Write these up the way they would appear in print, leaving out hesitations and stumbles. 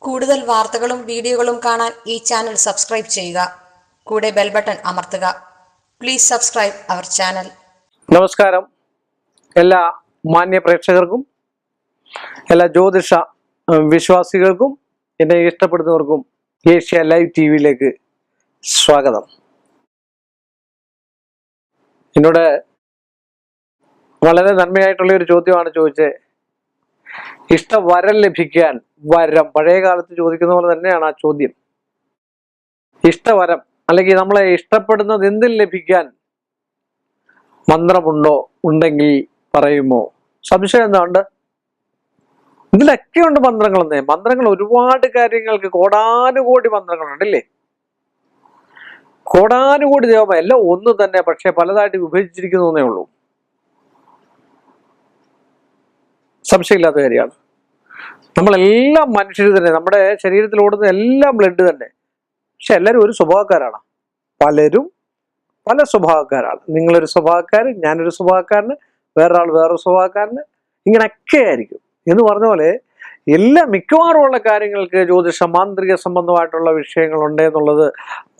കൂടുതൽ വാർത്തകളും വീഡിയോകളും കാണാൻ ഈ ചാനൽ സബ്സ്ക്രൈബ് ചെയ്യുക. കൂടെ ബെൽ ബട്ടൺ അമർത്തുക. Please subscribe our channel. നമസ്കാരം എല്ലാ മാന്യ പ്രേക്ഷകർക്കും, എല്ലാ ജ്യോതിഷ വിശ്വാസികൾക്കും, എന്നെ ഇഷ്ടപ്പെടുന്നവർക്കും ഏഷ്യ ലൈവ് ടിവിയിലേക്ക് സ്വാഗതം. എന്നോട് വളരെ നന്മയായിട്ടുള്ള ഒരു ചോദ്യമാണ് ചോദിച്ചത്. ഇഷ്ടവരം ലഭിക്കാൻ വരം, പഴയ കാലത്ത് ചോദിക്കുന്ന പോലെ തന്നെയാണ് ആ ചോദ്യം. ഇഷ്ടവരം അല്ലെങ്കിൽ നമ്മളെ ഇഷ്ടപ്പെടുന്നത് എന്തിൽ ലഭിക്കാൻ മന്ത്രമുണ്ടോ, ഉണ്ടെങ്കിൽ പറയുമോ? സംശയം എന്താണ്ട്? ഇതിലൊക്കെ ഉണ്ട് മന്ത്രങ്ങളെന്നേ. മന്ത്രങ്ങൾ ഒരുപാട് കാര്യങ്ങൾക്ക്, കോടാനുകോടി മന്ത്രങ്ങളുണ്ട് ഇല്ലേ? കോടാനുകോടി ദേവമ എല്ലാം ഒന്ന് തന്നെ, പക്ഷെ പലതായിട്ട് വിഭജിച്ചിരിക്കുന്നേ ഉള്ളൂ. സംശയമില്ലാത്ത കാര്യമാണ്. നമ്മളെല്ലാം മനുഷ്യർ തന്നെ, നമ്മുടെ ശരീരത്തിൽ ഓടുന്ന എല്ലാം ബ്ലഡ് തന്നെ. പക്ഷെ എല്ലാവരും ഒരു സ്വഭാവക്കാരാണ്. പലരും പല സ്വഭാവക്കാരാണ്. നിങ്ങളൊരു സ്വഭാവക്കാരൻ, ഞാനൊരു സ്വഭാവക്കാരന്, വേറൊരാൾ വേറൊരു സ്വഭാവക്കാരന്, ഇങ്ങനെയൊക്കെ ആയിരിക്കും. എന്ന് പറഞ്ഞ പോലെ മിക്കവാറുമുള്ള കാര്യങ്ങൾക്ക് ജ്യോതിഷ മാന്ത്രിക സംബന്ധമായിട്ടുള്ള വിഷയങ്ങളുണ്ട് എന്നുള്ളത്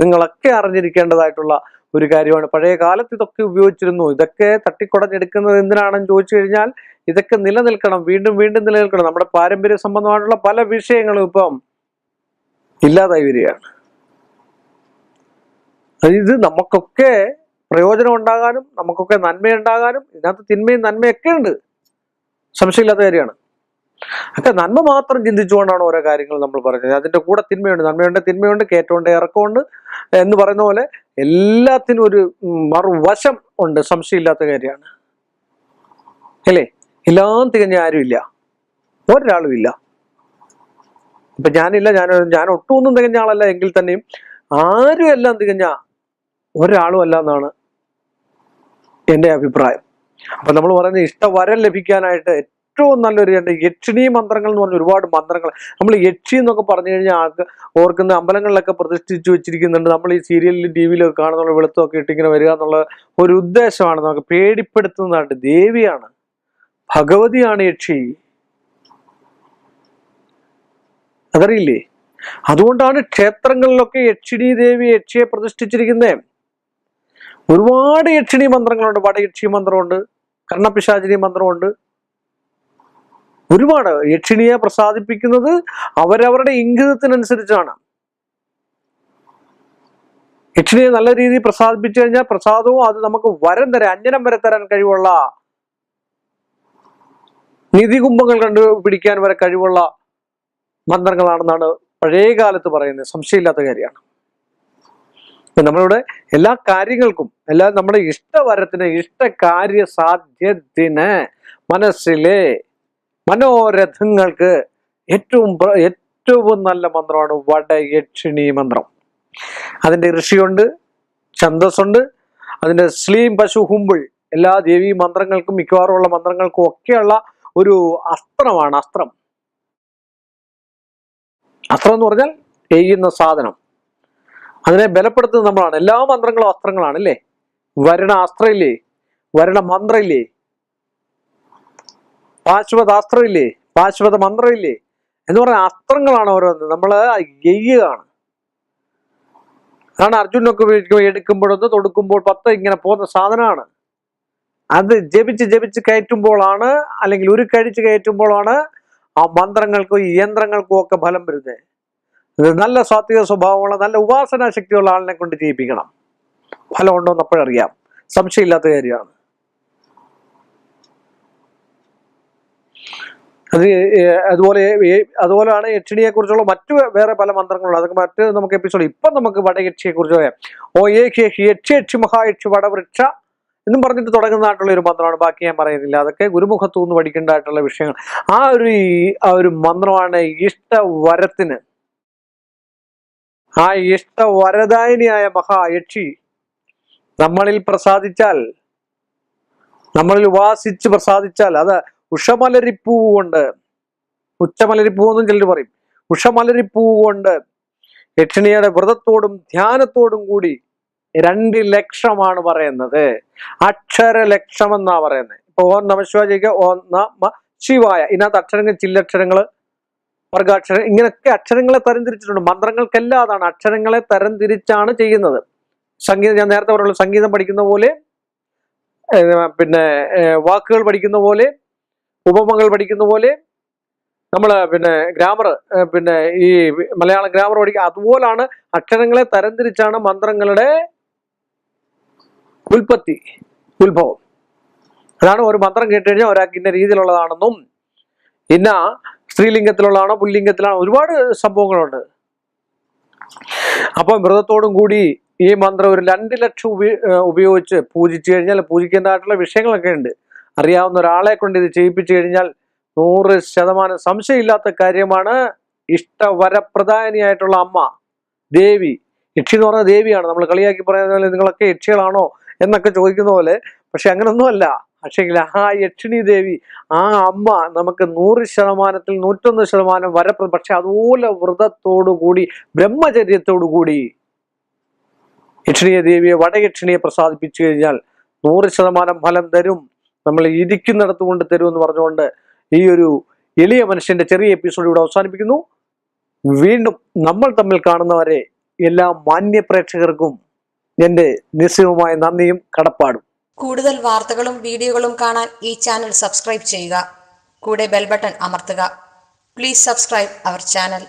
നിങ്ങളൊക്കെ അറിഞ്ഞിരിക്കേണ്ടതായിട്ടുള്ള ഒരു കാര്യമാണ്. പഴയ കാലത്ത് ഇതൊക്കെ ഉപയോഗിച്ചിരുന്നു. ഇതൊക്കെ തട്ടിക്കുടഞ്ഞെടുക്കുന്നത് എന്തിനാണെന്ന് ചോദിച്ചു കഴിഞ്ഞാൽ, ഇതൊക്കെ നിലനിൽക്കണം, വീണ്ടും വീണ്ടും നിലനിൽക്കണം. നമ്മുടെ പാരമ്പര്യ സംബന്ധമായിട്ടുള്ള പല വിഷയങ്ങളും ഇപ്പം ഇല്ലാതായി വരികയാണ്. ഇത് നമുക്കൊക്കെ പ്രയോജനം ഉണ്ടാകാനും നമുക്കൊക്കെ നന്മയുണ്ടാകാനും, ഇതിനകത്ത് തിന്മയും നന്മയൊക്കെ ഉണ്ട്, സംശയമില്ലാത്ത കാര്യമാണ്. ഒക്കെ നന്മ മാത്രം ചിന്തിച്ചുകൊണ്ടാണ് ഓരോ കാര്യങ്ങൾ നമ്മൾ പറയുന്നത്. അതിന്റെ കൂടെ തിന്മയുണ്ട്, നന്മയുണ്ട്, തിന്മയുണ്ട്, കയറ്റമുണ്ട്, ഇറക്കമുണ്ട് എന്ന് പറയുന്ന പോലെ എല്ലാത്തിനും ഒരു മറുവശം ഉണ്ട്. സംശയമില്ലാത്ത കാര്യമാണ് അല്ലേ? എല്ലാം തികഞ്ഞ ആരുമില്ല, ഒരാളും ഇല്ല. ഇപ്പൊ ഞാനില്ല, ഞാൻ ഒട്ടുമൊന്നും തികഞ്ഞ ആളല്ല എങ്കിൽ തന്നെയും ആരും എല്ലാം തികഞ്ഞ ഒരാളും അല്ല എന്നാണ് എൻ്റെ അഭിപ്രായം. അപ്പൊ നമ്മൾ പറയുന്നത് ഇഷ്ടവരം ലഭിക്കാനായിട്ട് ഏറ്റവും നല്ലൊരു യക്ഷിണി മന്ത്രങ്ങൾ എന്ന് പറഞ്ഞ ഒരുപാട് മന്ത്രങ്ങൾ. നമ്മൾ യക്ഷി എന്നൊക്കെ പറഞ്ഞു കഴിഞ്ഞാൽ ആൾക്ക് ഓർക്കുന്ന അമ്പലങ്ങളിലൊക്കെ പ്രതിഷ്ഠിച്ചു വെച്ചിരിക്കുന്നുണ്ട്. നമ്മൾ ഈ സീരിയലിലും ടി വിയിലൊക്കെ കാണുന്നുള്ള വെളുത്തമൊക്കെ ഇട്ടിങ്ങനെ വരിക എന്നുള്ള ഒരു ഉദ്ദേശമാണ്. നമുക്ക് പേടിപ്പെടുത്തുന്നതായിട്ട്. ദേവിയാണ്, ഭഗവതിയാണ് യക്ഷി, അതറിയില്ലേ? അതുകൊണ്ടാണ് ക്ഷേത്രങ്ങളിലൊക്കെ യക്ഷിണി ദേവി, യക്ഷിയെ പ്രതിഷ്ഠിച്ചിരിക്കുന്നത്. ഒരുപാട് യക്ഷിണി മന്ത്രങ്ങളുണ്ട്. വടയക്ഷി മന്ത്രമുണ്ട്, കർണപിശാചിനി മന്ത്രമുണ്ട്. ഒരുപാട് യക്ഷിണിയെ പ്രസാദിപ്പിക്കുന്നത് അവരവരുടെ ഇംഗിതത്തിനനുസരിച്ചാണ്. യക്ഷിണിയെ നല്ല രീതിയിൽ പ്രസാദിപ്പിച്ചു കഴിഞ്ഞാൽ പ്രസാദവും അത് നമുക്ക് വരം തരാൻ, അഞ്ജനം വരെ തരാൻ കഴിവുള്ള, നിധികുംഭങ്ങൾ കണ്ടുപിടിക്കാൻ വരെ കഴിവുള്ള മന്ത്രങ്ങളാണെന്നാണ് പഴയ കാലത്ത് പറയുന്നത്. സംശയമില്ലാത്ത കാര്യമാണ്. നമ്മളിവിടെ എല്ലാ കാര്യങ്ങൾക്കും, നമ്മുടെ ഇഷ്ടവരത്തിന്, ഇഷ്ടകാര്യ സാധ്യത്തിന്, മനസ്സിലെ മനോരഥങ്ങൾക്ക് ഏറ്റവും നല്ല മന്ത്രമാണ് വടയക്ഷിണി മന്ത്രം. അതിന്റെ ഋഷിയുണ്ട്, ഛന്ദസ്സുണ്ട്, അതിന്റെ ശ്ലീം പശു ഹുമ്പിൾ. എല്ലാ ദേവീ മന്ത്രങ്ങൾക്കും, മിക്കവാറും ഉള്ള മന്ത്രങ്ങൾക്കും ഒക്കെയുള്ള ഒരു അസ്ത്രമാണ്. അസ്ത്രം എന്ന് പറഞ്ഞാൽ ചെയ്യുന്ന സാധനം, അതിനെ ബലപ്പെടുത്തുന്നത് നമ്മളാണ്. എല്ലാ മന്ത്രങ്ങളും അസ്ത്രങ്ങളാണ് അല്ലേ? വരണ അസ്ത്രം ഇല്ലേ? വരണ മന്ത്രം ഇല്ലേ? പാശ്വതാസ്ത്രം ഇല്ലേ? പാശ്വത മന്ത്രം ഇല്ലേ? എന്ന് പറഞ്ഞ അസ്ത്രങ്ങളാണ് ഓരോന്ന്. നമ്മള് എയ്യുകയാണ്. അതാണ് അർജുനൊക്കെ എടുക്കുമ്പോഴൊന്ന് തൊടുക്കുമ്പോൾ 10 ഇങ്ങനെ പോകുന്ന സാധനമാണ്. അത് ജപിച്ച് കയറ്റുമ്പോഴാണ്, അല്ലെങ്കിൽ ഒരു കഴിച്ച് കയറ്റുമ്പോഴാണ് ആ മന്ത്രങ്ങൾക്കും യന്ത്രങ്ങൾക്കും ഒക്കെ ഫലം വരുന്നത്. നല്ല സാത്വിക സ്വഭാവമുള്ള, നല്ല ഉപാസനാ ശക്തിയുള്ള ആളിനെ കൊണ്ട് ചെയ്യിപ്പിക്കണം. ഫലം ഉണ്ടോന്ന് അപ്പോഴറിയാം. സംശയമില്ലാത്ത കാര്യമാണ്. അതുപോലെയാണ് യക്ഷിണിയെ കുറിച്ചുള്ള വേറെ പല മന്ത്രങ്ങളുണ്ട്. അതൊക്കെ നമുക്ക് എപ്പിസോഡ്. ഇപ്പം നമുക്ക് വടയക്ഷിയെ കുറിച്ച് പറയാം. യക്ഷി മഹായക്ഷി വടവൃക്ഷ എന്നും പറഞ്ഞിട്ട് തുടങ്ങുന്നതായിട്ടുള്ള ഒരു മന്ത്രമാണ്. ബാക്കി ഞാൻ പറയുന്നില്ല. അതൊക്കെ ഗുരുമുഖത്തു നിന്ന് പഠിക്കേണ്ടതായിട്ടുള്ള വിഷയങ്ങൾ. ആ ഒരു മന്ത്രമാണ് ഇഷ്ടവരത്തിന്. ആ ഇഷ്ടവരദായിനിയായ മഹായക്ഷി നമ്മളിൽ പ്രസാദിച്ചാൽ, നമ്മളിൽ ഉപാസിച്ച് പ്രസാദിച്ചാൽ, അത് ഉഷമലരിപ്പൂവ് കൊണ്ട്, ഉച്ചമലരിപ്പൂവെന്നും ചിലർ പറയും, ഉഷമലരിപ്പൂവ് കൊണ്ട് യക്ഷിണിയുടെ വ്രതത്തോടും ധ്യാനത്തോടും കൂടി 2 ലക്ഷമാണ് പറയുന്നത്. അക്ഷരലക്ഷം എന്നാ പറയുന്നത്. ഇപ്പൊ ഓം നമ ശിവായ, ഓം നമ ശിവായ, ഇതിനകത്ത് അക്ഷരങ്ങൾ ചില്ലക്ഷരങ്ങള് വർഗാക്ഷരം, ഇങ്ങനെയൊക്കെ അക്ഷരങ്ങളെ തരംതിരിച്ചിട്ടുണ്ട്. മന്ത്രങ്ങൾക്കെല്ലാം അതാണ്, അക്ഷരങ്ങളെ തരംതിരിച്ചാണ് ചെയ്യുന്നത്. സംഗീതം, ഞാൻ നേരത്തെ പറഞ്ഞുള്ളൂ, സംഗീതം പഠിക്കുന്ന പോലെ, പിന്നെ വാക്കുകൾ പഠിക്കുന്ന പോലെ, ഉപമകൾ പഠിക്കുന്ന പോലെ, നമ്മൾ പിന്നെ ഗ്രാമർ, പിന്നെ ഈ മലയാളം ഗ്രാമർ പഠിക്കുക, അതുപോലാണ് അക്ഷരങ്ങളെ തരംതിരിച്ചാണ് മന്ത്രങ്ങളുടെ ഉത്ഭവം. അതാണ് ഒരു മന്ത്രം കേട്ട് കഴിഞ്ഞാൽ ഒരാൾക്ക് ഇന്ന രീതിയിലുള്ളതാണെന്നും ഇന്ന സ്ത്രീലിംഗത്തിലുള്ളതാണോ പുല്ലിംഗത്തിലാണോ, ഒരുപാട് സംഭവങ്ങളുണ്ട്. അപ്പൊ വ്രതത്തോടും കൂടി ഈ മന്ത്രം ഒരു 2 ലക്ഷം ഉപയോഗിച്ച് പൂജിച്ചു കഴിഞ്ഞാൽ, പൂജിക്കേണ്ടതായിട്ടുള്ള വിഷയങ്ങളൊക്കെ ഉണ്ട്. അറിയാവുന്ന ഒരാളെ കൊണ്ട് ഇത് ചെയ്യിപ്പിച്ചു കഴിഞ്ഞാൽ 100% സംശയമില്ലാത്ത കാര്യമാണ്. ഇഷ്ടവരപ്രധാനിയായിട്ടുള്ള അമ്മ ദേവി, യക്ഷി എന്ന് പറഞ്ഞ ദേവിയാണ്. നമ്മൾ കളിയാക്കി പറയുന്ന പോലെ നിങ്ങളൊക്കെ യക്ഷികളാണോ എന്നൊക്കെ ചോദിക്കുന്ന പോലെ, പക്ഷെ അങ്ങനൊന്നുമല്ല. പക്ഷേ ആ യക്ഷിണി ദേവി, ആ അമ്മ നമുക്ക് 100%-ൽ 101% പക്ഷെ അതുപോലെ വ്രതത്തോടു കൂടി, ബ്രഹ്മചര്യത്തോടു കൂടി യക്ഷിണിയെ ദേവിയെ, വടയക്ഷിണിയെ പ്രസാദിപ്പിച്ചു കഴിഞ്ഞാൽ 100% ഫലം തരും, നമ്മൾ ഇരിക്കുന്നിടത്ത് കൊണ്ട് തരും എന്ന് പറഞ്ഞുകൊണ്ട് ഈ ഒരു എളിയ മനുഷ്യന്റെ ചെറിയ എപ്പിസോഡ് ഇവിടെ അവസാനിപ്പിക്കുന്നു. വീണ്ടും നമ്മൾ തമ്മിൽ കാണുന്നവരെ എല്ലാ മാന്യ പ്രേക്ഷകർക്കും എൻ്റെ നിസ്സീമമായ നന്ദിയും കടപ്പാടും. കൂടുതൽ വാർത്തകളും വീഡിയോകളും കാണാൻ ഈ ചാനൽ സബ്സ്ക്രൈബ് ചെയ്യുക. കൂടെ ബെൽ ബട്ടൺ അമർത്തുക. Please subscribe our channel.